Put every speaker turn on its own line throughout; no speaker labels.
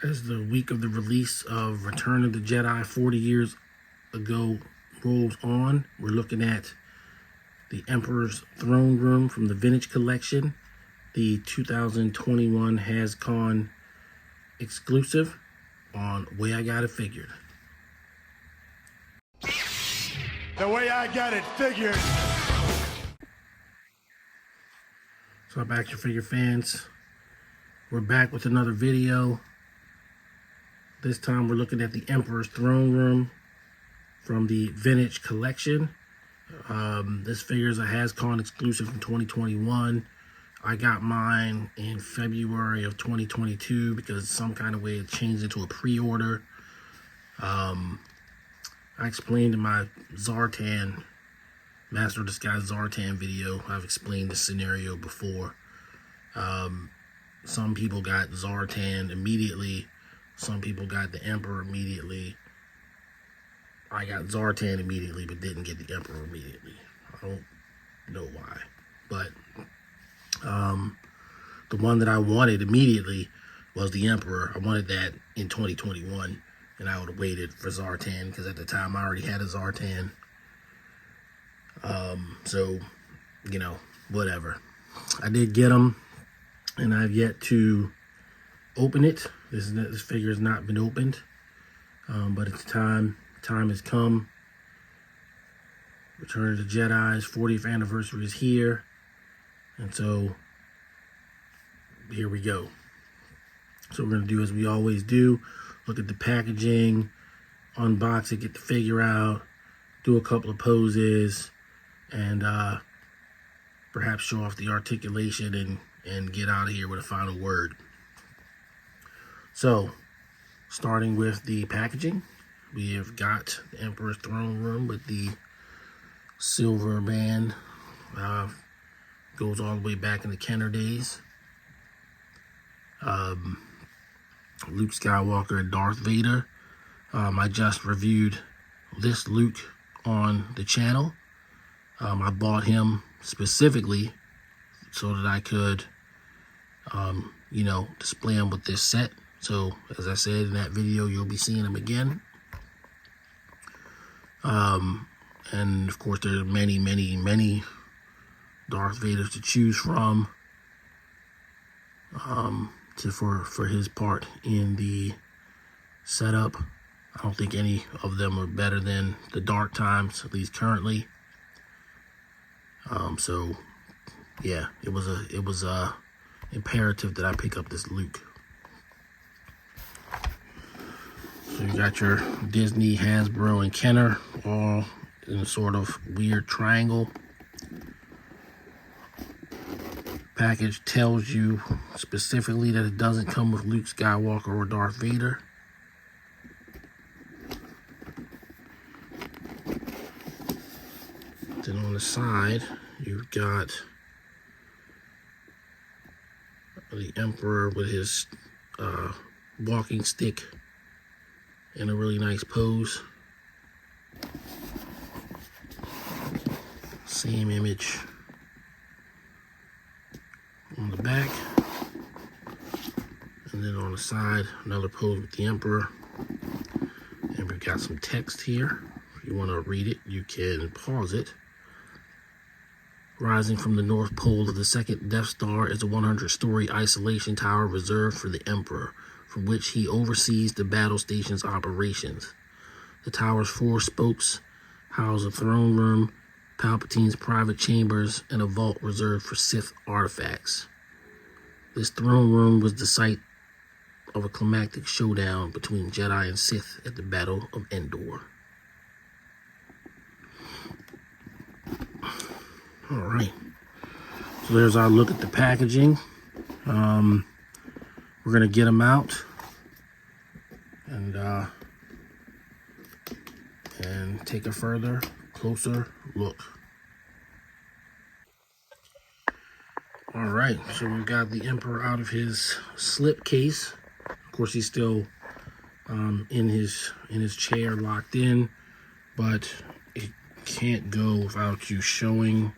As the week of the release of Return of the Jedi 40 years ago rolls on, we're looking at the Emperor's Throne Room from the Vintage Collection, the 2021 Hascon exclusive on Way I Got It Figured.
The way I got it figured.
So, Action Figure fans, we're back with another video. This time we're looking at the Emperor's Throne Room from the Vintage Collection. This figure is a Hascon exclusive from 2021. I got mine in February of 2022 because some kind of way it changed into a pre-order. I explained in my Zartan, Master of Disguise Zartan video, I've explained this scenario before. Some people got Zartan immediately. Some people got the Emperor immediately. I got Zartan immediately, but didn't get the Emperor immediately. I don't know why. But the one that I wanted immediately was the Emperor. I wanted that in 2021, and I would have waited for Zartan, because at the time I already had a Zartan. So, you know, whatever. I did get them, and I've yet to open it. This figure has not been opened, but it's time. Time has come. Return of the Jedi's 40th anniversary is here, and so here we go. So we're gonna do as we always do: look at the packaging, unbox it, get the figure out, do a couple of poses, and perhaps show off the articulation and get out of here with a final word. So, starting with the packaging, we have got the Emperor's Throne Room with the silver band. Goes all the way back in the Kenner days. Luke Skywalker and Darth Vader. I just reviewed this Luke on the channel. I bought him specifically so that I could, you know, display him with this set. So, as I said in that video, you'll be seeing him again. And of course, there are many, many, many Darth Vaders to choose from for his part in the setup. I don't think any of them are better than the Dark Times, at least currently. So yeah, it was imperative that I pick up this Luke. So you got your Disney, Hasbro, and Kenner all in a sort of weird triangle. Package tells you specifically that it doesn't come with Luke Skywalker or Darth Vader. Then on the side, you've got the Emperor with his walking stick in a really nice pose. Same image on the back. And then on the side, another pose with the Emperor. And we've got some text here. If you want to read it, you can pause it. Rising from the North Pole of the second Death Star is a 100-story isolation tower reserved for the Emperor, from which he oversees the battle station's operations. The tower's 4 spokes house a throne room, Palpatine's private chambers, and a vault reserved for Sith artifacts. This throne room was the site of a climactic showdown between Jedi and Sith at the Battle of Endor. All right, so there's our look at the packaging. We're gonna get them out and take a further, closer look. All right, so we've got the Emperor out of his slip case. Of course, he's still in his chair, locked in, but it can't go without you showing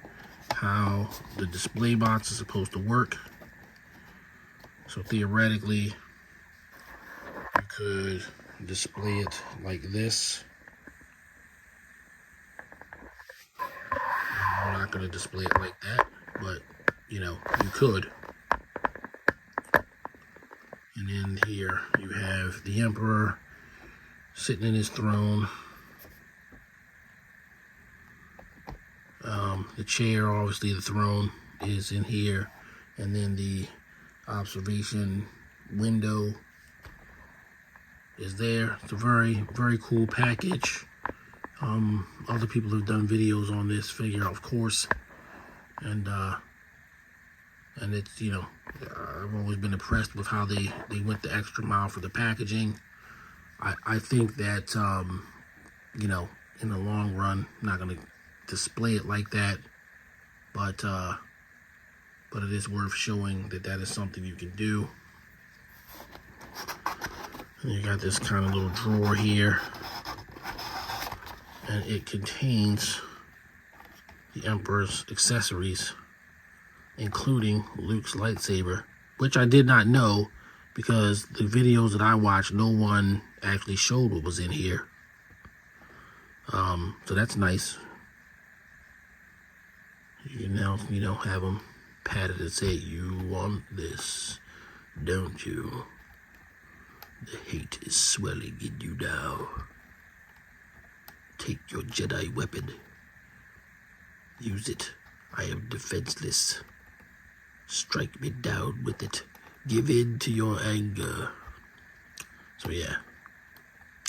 how the display box is supposed to work. So theoretically, could display it like this. I'm not going to display it like that, but you know, you could. And then here you have the Emperor sitting in his throne. The chair, obviously the throne, is in here. And then the observation window is there. It's a very, very cool package. Other people have done videos on this figure, of course. And it's, you know, I've always been impressed with how they went the extra mile for the packaging. I think that, you know, in the long run, I'm not going to display it like that, but it is worth showing that that is something you can do. And you got this kind of little drawer here, and it contains the Emperor's accessories, including Luke's lightsaber, which I did not know because the videos that I watched, no one actually showed what was in here. So that's nice. You can now, you know, have them patted and say, "You want this, don't you? The hate is swelling in you now. Take your Jedi weapon. Use it. I am defenseless. Strike me down with it. Give in to your anger." So yeah,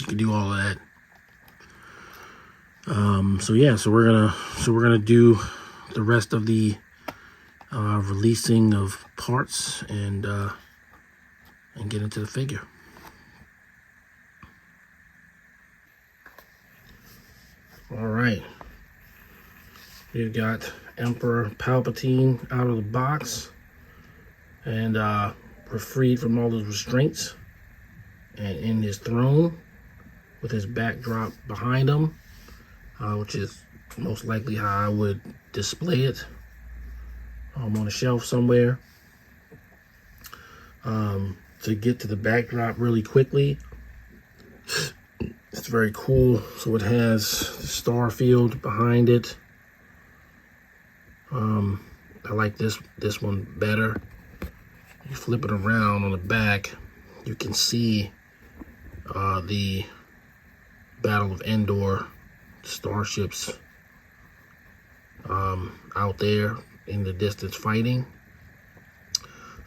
you can do all of that. So we're gonna do the rest of the releasing of parts and get into the figure. All right, we've got Emperor Palpatine out of the box, and we're freed from all those restraints and in his throne with his backdrop behind him, which is most likely how I would display it on a shelf somewhere. To get to the backdrop really quickly, it's very cool. So it has the star field behind it. I like this one better. You flip it around on the back, you can see the Battle of Endor starships out there in the distance fighting.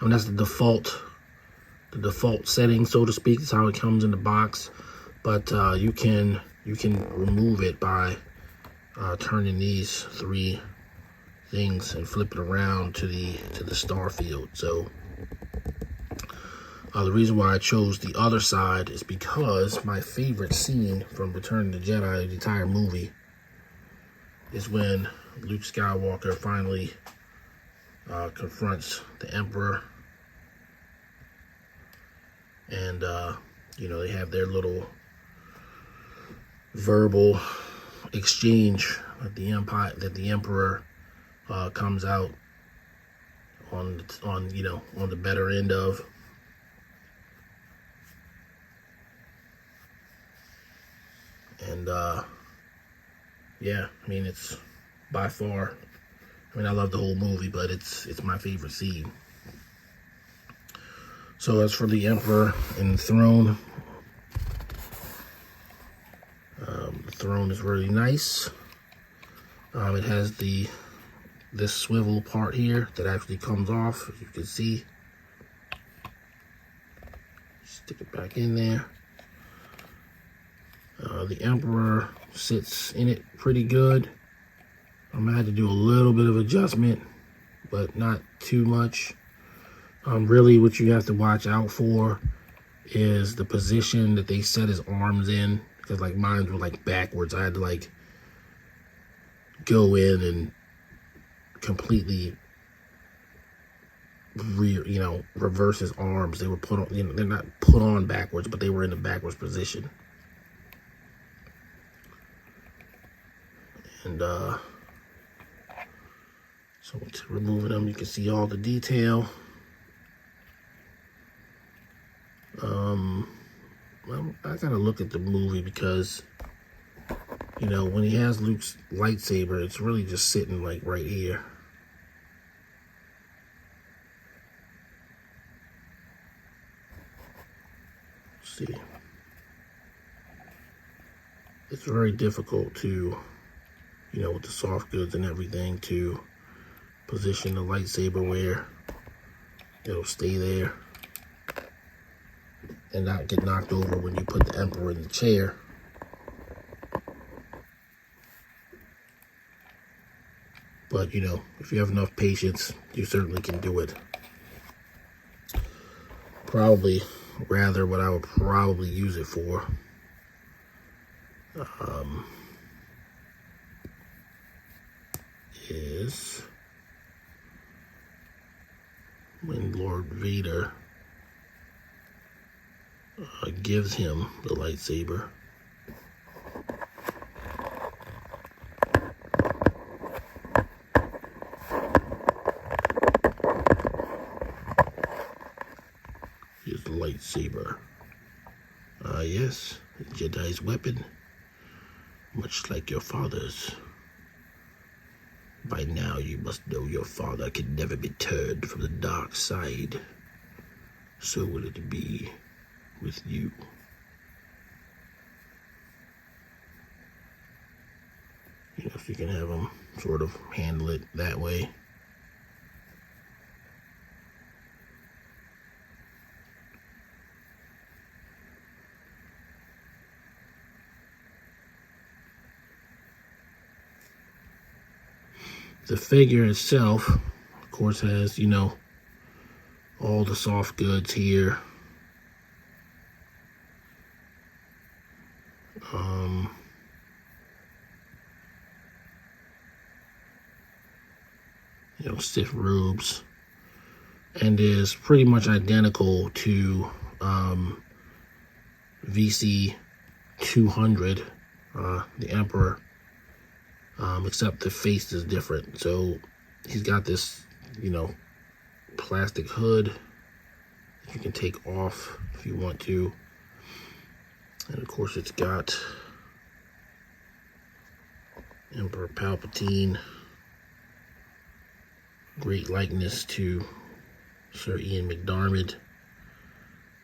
That's the default setting, so to speak. That's how it comes in the box. But you can remove it by turning these three things and flip it around to the star field. So the reason why I chose the other side is because my favorite scene from Return of the Jedi, the entire movie, is when Luke Skywalker finally confronts the Emperor, and you know, they have their little verbal exchange that the Emperor comes out on the better end of. And yeah, I mean, it's by far, I mean, I love the whole movie, but it's my favorite scene. So as for the Emperor and the throne, the throne is really nice. It has this swivel part here that actually comes off, as you can see. Stick it back in there. The Emperor sits in it pretty good. I'm gonna have to do a little bit of adjustment, but not too much. Really what you have to watch out for is the position that they set his arms in, because like mine were like backwards. I had to like go in and completely reverse his arms. They were put on, they're not put on backwards, but they were in the backwards position. And so to removing them, you can see all the detail. I gotta look at the movie because, you know, when he has Luke's lightsaber, it's really just sitting like right here. Let's see. It's very difficult to, you know, with the soft goods and everything, to position the lightsaber where it'll stay there and not get knocked over when you put the Emperor in the chair. But, you know, if you have enough patience, you certainly can do it. Probably, rather, what I would probably use it for is when Lord Vader gives him the lightsaber. His lightsaber. Yes, Jedi's weapon, much like your father's. By now you must know your father can never be turned from the dark side. So will it be with you. You know, if you can have him sort of handle it that way. The figure itself, of course, has, you know, all the soft goods here. You know, stiff robes, and is pretty much identical to VC 200, the Emperor, except the face is different. So he's got this, you know, plastic hood that you can take off if you want to, and of course it's got Emperor Palpatine, great likeness to Sir Ian McDiarmid.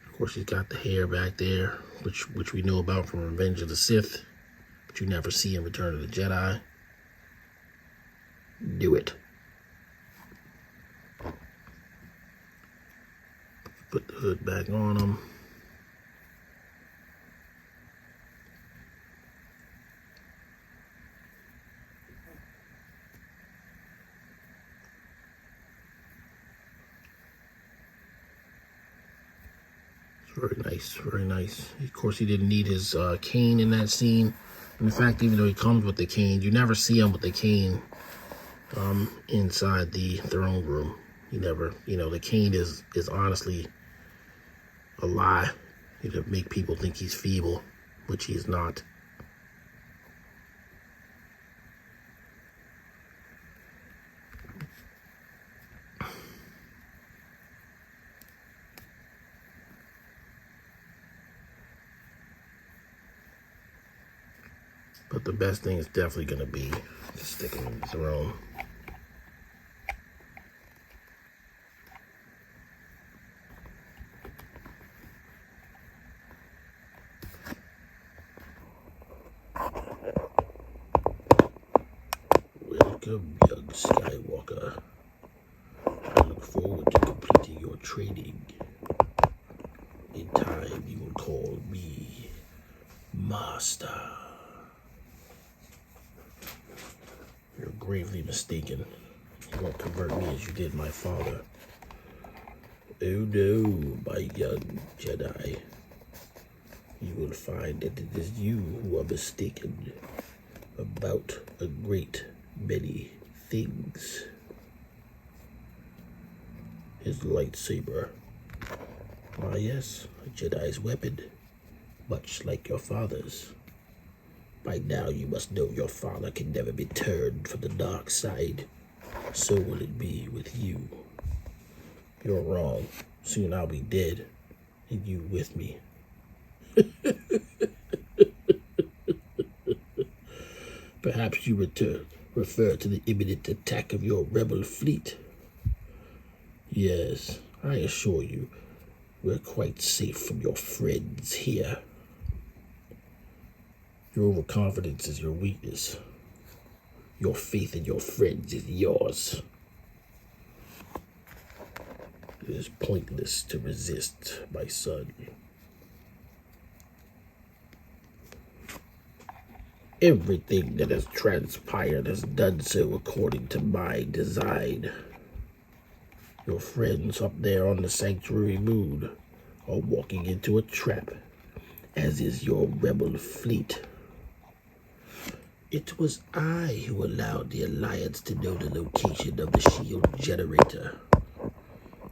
Of course, he's got the hair back there, which we know about from Revenge of the Sith, but you never see in Return of the Jedi. Do it. Put the hood back on him. Very nice, very nice. Of course, he didn't need his cane in that scene. And in fact, even though he comes with the cane, you never see him with the cane inside the throne room. You never, you know, the cane is honestly a lie. To make people think he's feeble, which he's not. But the best thing is definitely going to be to stick him in the throne. Welcome, young Skywalker. I look forward to completing your training. In time, you will call me Master. You're gravely mistaken. You won't convert me as you did my father. Oh no, my young Jedi. You will find that it is you who are mistaken about a great many things. His lightsaber. Ah yes, a Jedi's weapon, much like your father's. By now you must know your father can never be turned from the dark side. So will it be with you. You're wrong. Soon I'll be dead, and you with me. Perhaps you refer to the imminent attack of your rebel fleet. Yes, I assure you, we're quite safe from your friends here. Your overconfidence is your weakness. Your faith in your friends is yours. It is pointless to resist, my son. Everything that has transpired has done so according to my design. Your friends up there on the sanctuary moon are walking into a trap, as is your rebel fleet. It was I who allowed the Alliance to know the location of the shield generator.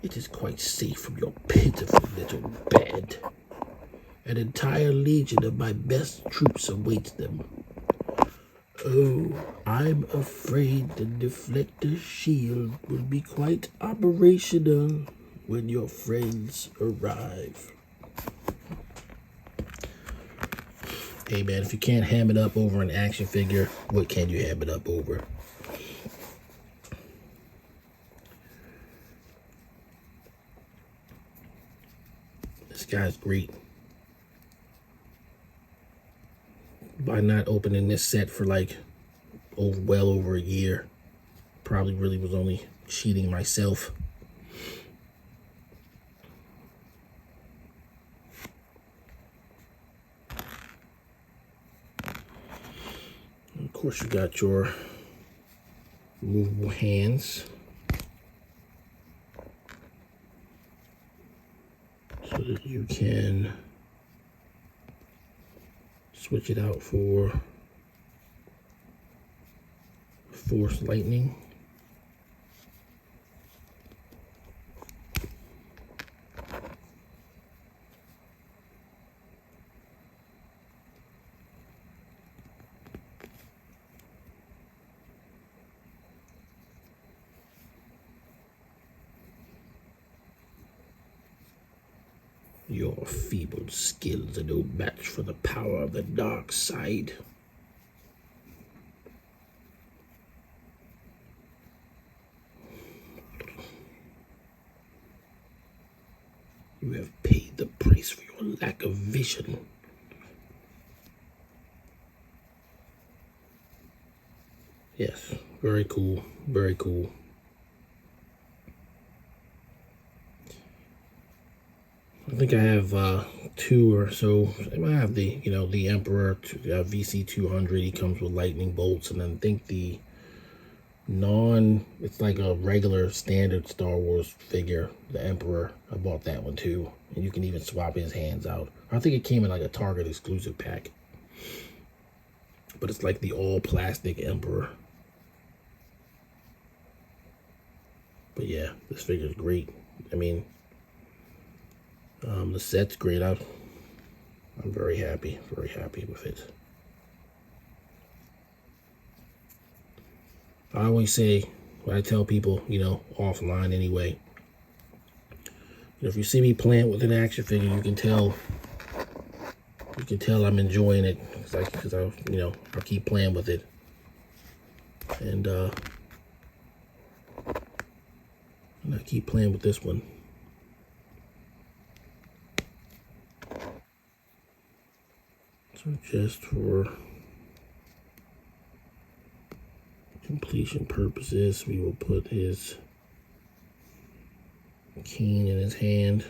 It is quite safe from your pitiful little band. An entire legion of my best troops awaits them. Oh, I'm afraid the deflector shield will be quite operational when your friends arrive. Hey man, if you can't ham it up over an action figure, what can you ham it up over? This guy's great. By not opening this set for like well over a year, probably really was only cheating myself. And of course, you got your movable hands so that you can switch it out for force lightning. Your feeble skills are no match for the power of the dark side. You have paid the price for your lack of vision. Yes, very cool, very cool. I think I have two or so. I might have the, the Emperor VC 200. He comes with lightning bolts, and then I think the it's like a regular standard Star Wars figure, the Emperor. I bought that one too, and you can even swap his hands out. I think it came in like a Target exclusive pack, but it's like the all plastic Emperor. But yeah, this figure's great. I mean, the set's great. I'm very happy with it. I always say, when I tell people, offline anyway, if you see me playing with an action figure, you can tell I'm enjoying it, because I keep playing with it, and I keep playing with this one. So just for completion purposes, we will put his cane in his hand.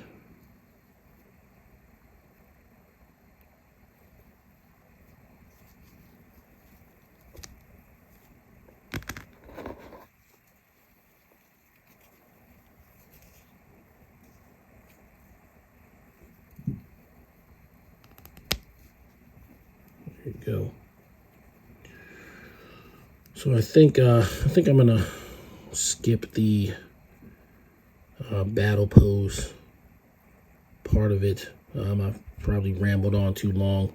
There you go. So I think I'm gonna skip the battle pose part of it. I've probably rambled on too long,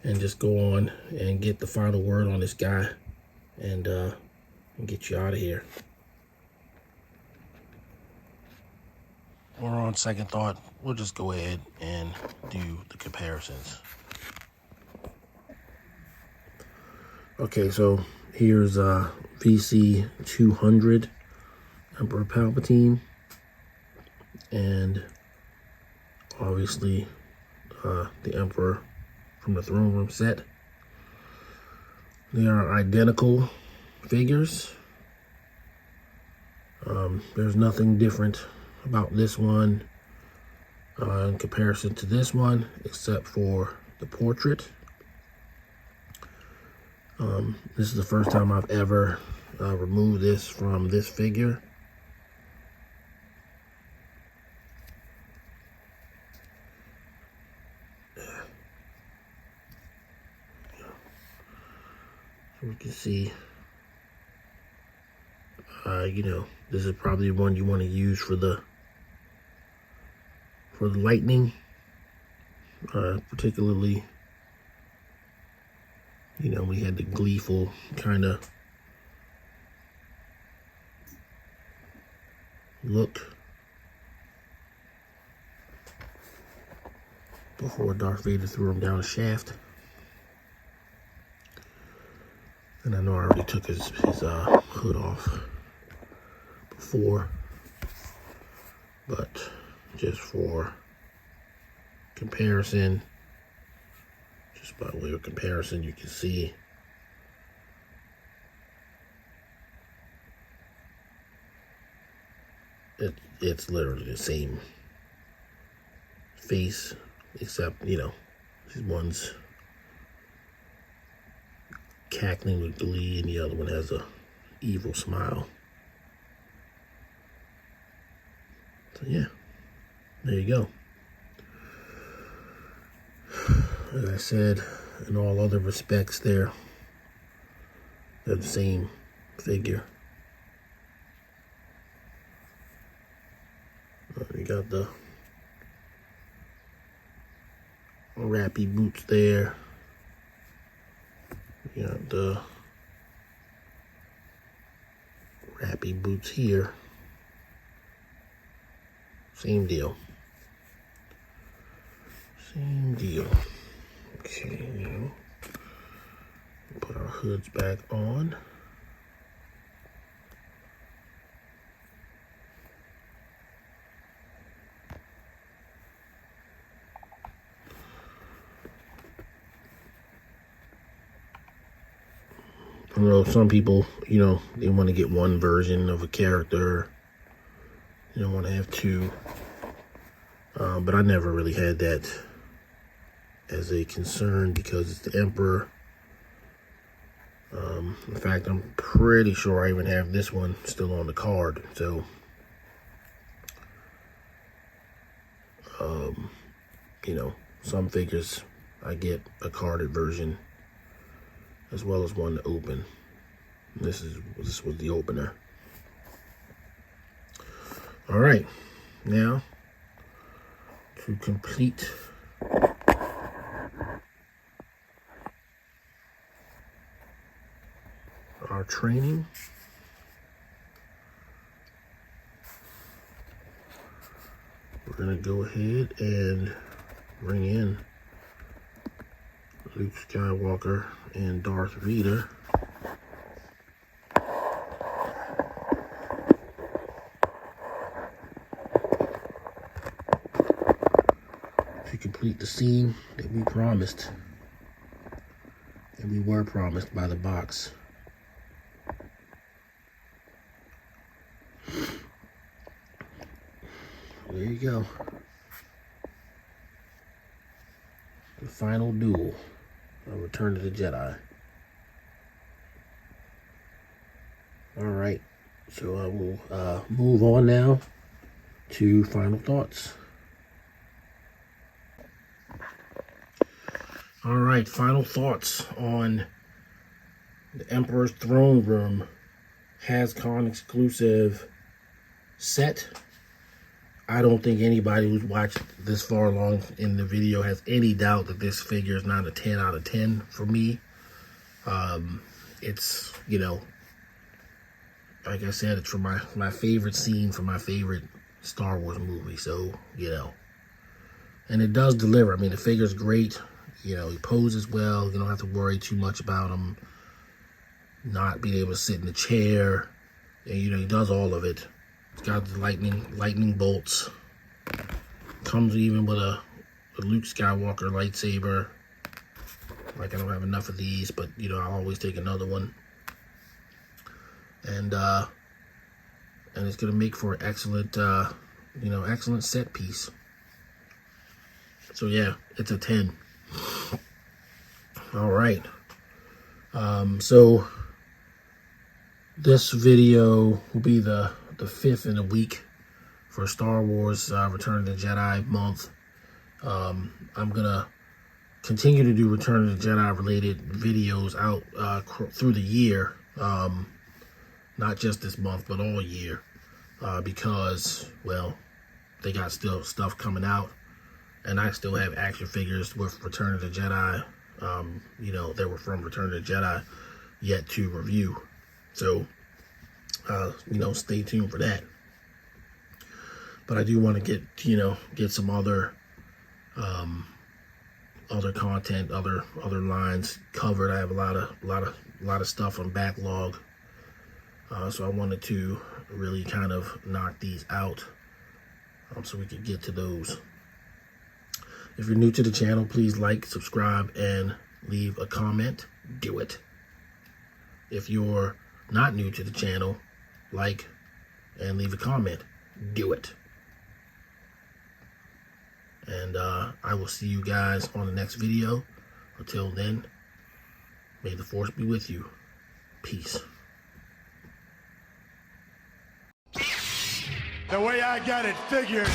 and just go on and get the final word on this guy, and get you out of here. or on second thought, we'll just go ahead and do the comparisons. Okay, so here's VC 200 Emperor Palpatine, and obviously the Emperor from the Throne Room set. They are identical figures. There's nothing different about this one in comparison to this one, except for the portrait. This is the first time I've ever removed this from this figure. So we can see, you know, this is probably one you want to use for the lightning, particularly, you know, we had the gleeful kind of look before Darth Vader threw him down a shaft. And I know I already took his hood off before, but just for comparison, just by way of comparison, you can see it's literally the same face, except, you know, this one's cackling with glee and the other one has a evil smile. So yeah, there you go. As I said, in all other respects, they're the same figure. You got the wrappy boots there. You got the wrappy boots here. Same deal. Same deal. Okay, now put our hoods back on. I know some people, you know, they want to get one version of a character. You don't want to have two. But I never really had that as a concern because it's the Emperor. In fact, I'm pretty sure I even have this one still on the card. So, you know, some figures I get a carded version as well as one to open. This was the opener. All right, now to complete our training, we're gonna go ahead and bring in Luke Skywalker and Darth Vader. To complete the scene that we promised, and we were promised by the box. There you go. The final duel of Return of the Jedi. Alright, so I will move on now to final thoughts. Alright, final thoughts on the Emperor's Throne Room Hascon exclusive set. I don't think anybody who's watched this far along in the video has any doubt that this figure is not a 10 out of 10 for me. It's, you know, like I said, it's from my favorite scene from my favorite Star Wars movie. So, you know, and it does deliver. I mean, the figure's great. You know, he poses well. You don't have to worry too much about him not being able to sit in the chair. And, you know, he does all of it. It's got the lightning bolts. Comes even with a Luke Skywalker lightsaber. Like, I don't have enough of these, but, you know, I'll always take another one. And it's going to make for an excellent, you know, excellent set piece. So, yeah, it's a 10. All right. So, this video will be the 5th in a week for Star Wars Return of the Jedi month. I'm going to continue to do Return of the Jedi related videos out through the year. Not just this month, but all year. Because, well, they got still stuff coming out. And I still have action figures with Return of the Jedi, you know, that were from Return of the Jedi yet to review. So, you know, stay tuned for that. But I do want to get some other content, other lines covered. I have a lot of stuff on backlog. So I wanted to really kind of knock these out, so we could get to those. If you're new to the channel, please like, subscribe, and leave a comment. Do it. If you're not new to the channel, like and leave a comment. Do it. And I will see you guys on the next video. Until then, may the Force be with you. Peace.
The way I got it figured.